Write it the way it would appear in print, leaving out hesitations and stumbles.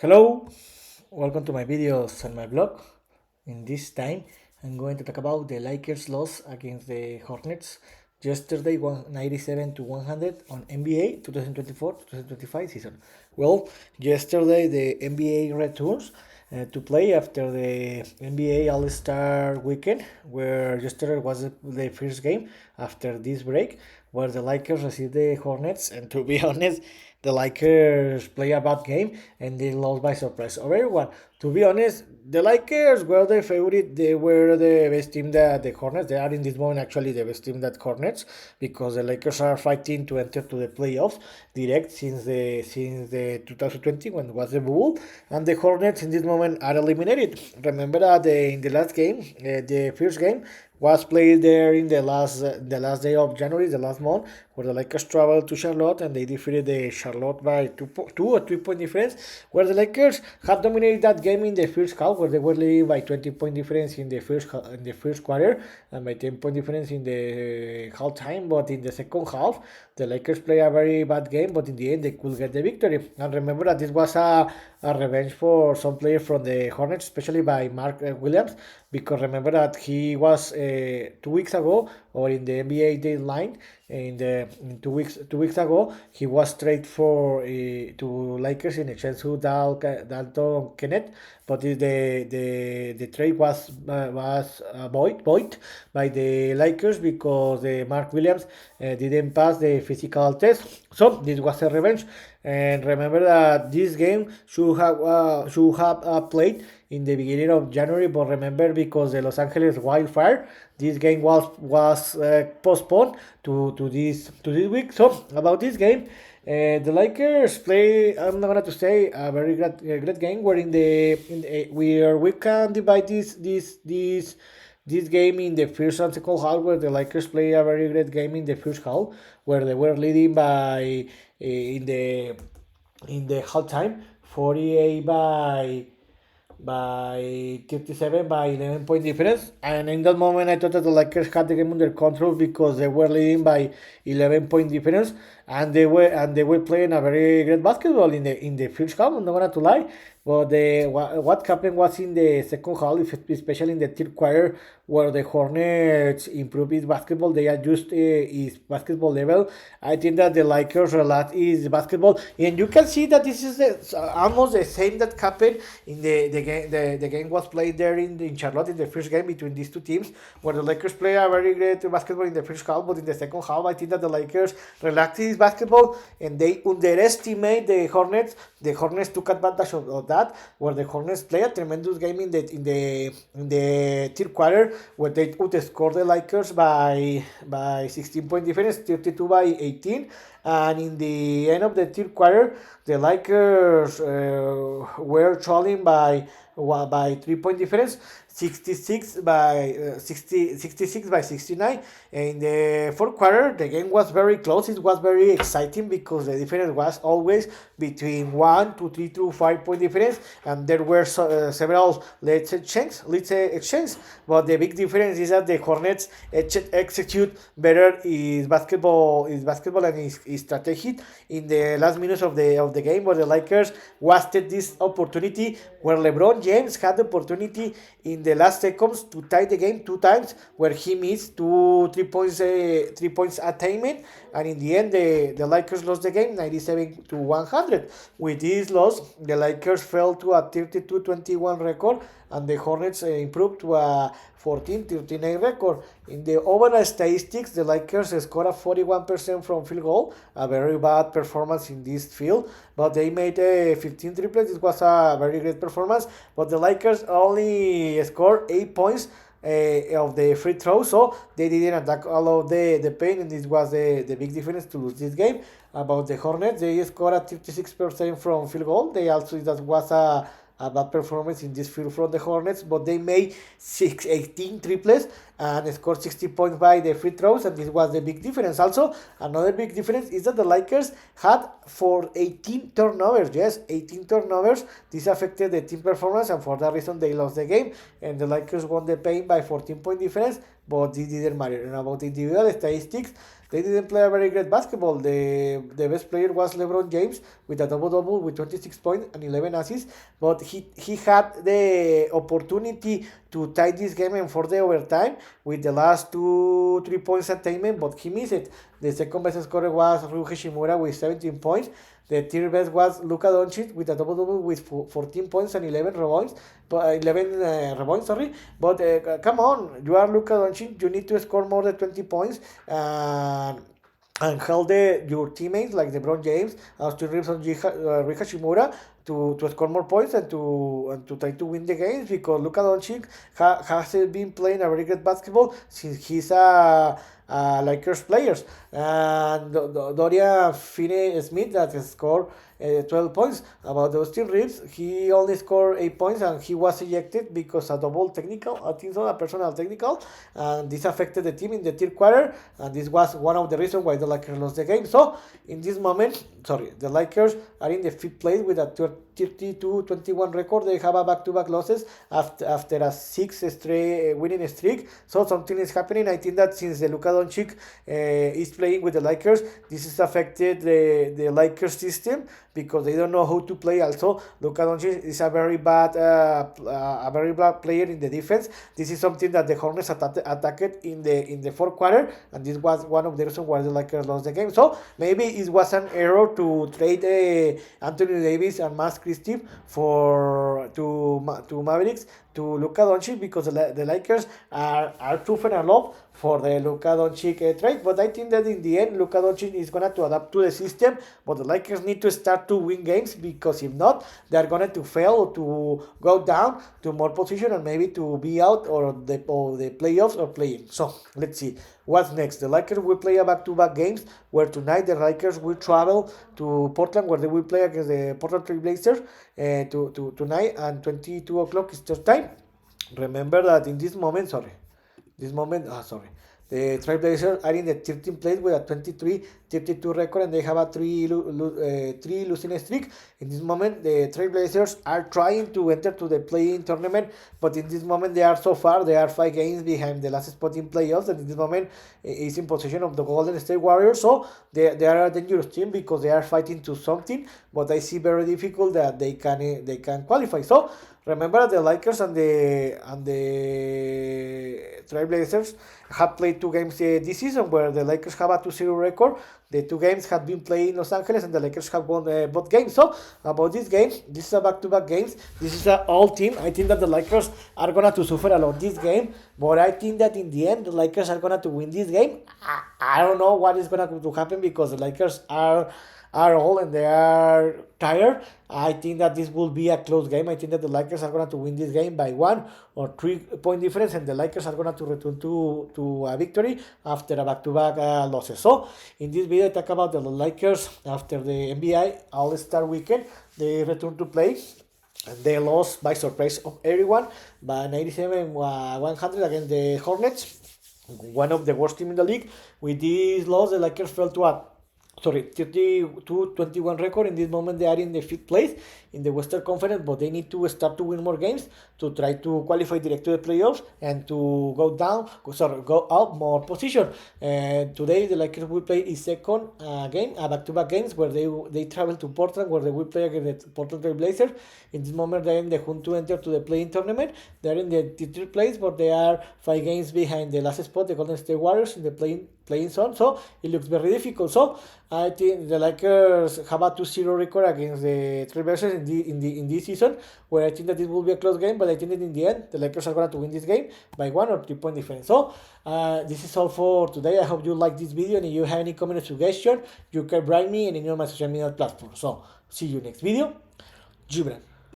Hello, welcome to my videos and my blog. In this time, I'm going to talk about the Lakers' loss against the Hornets yesterday, 197 to 100 on NBA 2024-2025 season. Well, yesterday the NBA returns to play after the NBA All-Star weekend, where yesterday was the first game after this break, where the Lakers received the Hornets, and to be honest, the Lakers play a bad game and they lost by surprise over everyone. To be honest, the Lakers were the favorite. They were the best team that the Hornets. They are in this moment actually the best team that Hornets, because the Lakers are fighting to enter to the playoffs direct since the 2020 when it was the bubble, and the Hornets in this moment are eliminated. Remember that in the last game, the first game was played there in the last day of January, the last month, where the Lakers traveled to Charlotte and they defeated the Charlotte by two or 3 point difference, where the Lakers had dominated that game in the first half, where they were leading by 20 point difference in the first quarter and by 10 point difference in the half time. But in the second half, the Lakers play a very bad game, but in the end they could get the victory. And remember that this was a revenge for some players from the Hornets, especially by Mark Williams, because remember that he was 2 weeks ago, or in the NBA deadline, in 2 weeks ago, he was traded for to Lakers in exchange to Dalton Kenneth, but the trade was void by the Lakers because the Mark Williams didn't pass the physical test. So this was a revenge. And remember that this game should have played in the beginning of January, but remember, because the Los Angeles wildfire, this game was postponed to this week. So about this game, the Lakers play. I'm not gonna to say a very great game. Where we can divide this game in the first and second half, where the Lakers play a very great game in the first half, where they were leading by in the halftime 48 by 37 by 11 point difference. And in that moment, I thought that the Lakers had the game under control because they were leading by 11 point difference, and they were playing a very great basketball in the first half. I'm not gonna to lie, but what happened was in the second half, especially in the third quarter, where the Hornets improved his basketball. They adjust his basketball level. I think that the Lakers relax his basketball, and you can see that this is almost the same that happened in the game. The game was played there in Charlotte in the first game between these two teams, where the Lakers play a very great basketball in the first half, but in the second half, I think that the Lakers relaxed his basketball and they underestimate the Hornets. The Hornets took advantage of that, where the Hornets play a tremendous game in the third quarter, where they could score the Lakers by 16 point difference, 32 by 18. And in the end of the third quarter, the Lakers were trailing by 3 point difference, 66 by 69. In the fourth quarter, the game was very close. It was very exciting because the difference was always between 1 to 3 to 5 point difference, and there were several lead exchanges. But the big difference is that the Hornets execute better his basketball and his strategy in the last minutes of the game, where the Lakers wasted this opportunity, where LeBron James had the opportunity in the last seconds to tie the game 2 times, where he missed 3 points attainment, and in the end, the Lakers lost the game 97 to 100. With this loss, the Lakers fell to a 32-21 record, and the Hornets improved to a 14-39 record. In the overall statistics, the Lakers scored a 41% from field goal, a very bad performance in this field, but they made 15 triples. It was a very great performance, but the Lakers only scored 8 points of the free throw, so they didn't attack all of the paint, and this was the big difference to lose this game. About the Hornets, they scored a 36% from field goal. That was a bad performance in this field from the Hornets, but they made 18 triples and scored 60 points by the free throws, and this was the big difference. Also, another big difference is that the Lakers had for 18 turnovers. Yes, 18 turnovers. This affected the team performance, and for that reason, they lost the game, and the Lakers won the paint by 14 point difference. but this didn't matter. And about individual statistics, they didn't play a very great basketball. The best player was LeBron James with a double-double with 26 points and 11 assists, but he had the opportunity to tie this game and for the overtime with the last 2 3 points attainment, but he missed it. The second best scorer was Rui Hashimura with 17 points. The third best was Luka Doncic with a double-double with 14 points and 11 rebounds. 11 rebounds, sorry. But come on, you are Luka Doncic. You need to score more than 20 points. And help your teammates like LeBron James, Austin Reeves, and Rui Hashimura to score more points and to try to win the games, because Luka Doncic hasn't been playing a very good basketball since he's a Lakers players. And Dorian Finney-Smith that scored 12 points. About Austin Reeves, he only scored 8 points and he was ejected because a double technical, I think so, a personal technical, and this affected the team in the third quarter, and this was one of the reasons why the Lakers lost the game. So in this moment, the Lakers are in the fifth place with a 32-21 record. They have a back-to-back losses after a 6 straight winning streak. So something is happening. I think that since the Luka Doncic is playing with the Lakers, this has affected the Lakers system, because they don't know how to play. Also, Luka Doncic is a very bad player in the defense. This is something that the Hornets attacked in the fourth quarter, and this was one of the reasons why the Lakers lost the game. So maybe it was an error to trade Anthony Davis and Max Christie to Mavericks to Luka Doncic, because the Lakers are too far in love for the Luka Doncic trade. But I think that in the end, Luka Doncic is going to adapt to the system, but the Lakers need to start to win games, because if not, they are going to fail or to go down to more position and maybe to be out or the playoffs or playing. So let's see what's next. The Lakers will play a back-to-back games, where tonight the Lakers will travel to Portland, where they will play against the Portland Trail Blazers tonight and 22 o'clock Eastern time. Remember that in this moment, the Trailblazers are in the 13th place with a 23-32 record, and they have a three losing streak. In this moment, the Trailblazers are trying to enter to the play-in tournament, but in this moment they are 5 games behind the last spot in playoffs, and in this moment is in possession of the Golden State Warriors. So they are a dangerous team, because they are fighting to something, but I see very difficult that they can qualify. So remember, the Lakers and the Trailblazers have played 2 games this season, where the Lakers have a 2-0 record. The 2 games have been played in Los Angeles, and the Lakers have won both games. So about this game, this is a back-to-back games. This is an all team. I think that the Lakers are going to suffer a lot this game, but I think that in the end, the Lakers are going to win this game. I don't know what is going to happen, because the Lakers are old and they are tired. I think that this will be a close game. I think that the Lakers are going to win this game by 1 or 3 point difference, and the Lakers are going to return to a victory after a back-to-back losses. So in this video, I talk about the Lakers after the NBA All-Star Weekend. They return to play, and they lost by surprise of everyone by 97-100 against the Hornets, one of the worst teams in the league. With this loss, the Lakers fell to a 32-21 record. In this moment, they are in the 5th place in the Western Conference, but they need to start to win more games to try to qualify direct to the playoffs and to go out more position. Today, the Lakers will play a second game, back-to-back games, where they travel to Portland, where they will play against the Portland Trail Blazers. In this moment, they are in the hunt to enter to the play-in tournament. They are in the 3rd place, but they are 5 games behind the last spot, the Golden State Warriors, in the playing zone. So it looks very difficult. So I think the Lakers have a 2-0 record against the Trailblazers in this season, where I think that this will be a close game, but I think that in the end, the Lakers are going to win this game by 1 or 3 point difference. So this is all for today. I hope you like this video, and if you have any comment or suggestion, you can write me in any of my social media platforms. So see you next video. Gibran.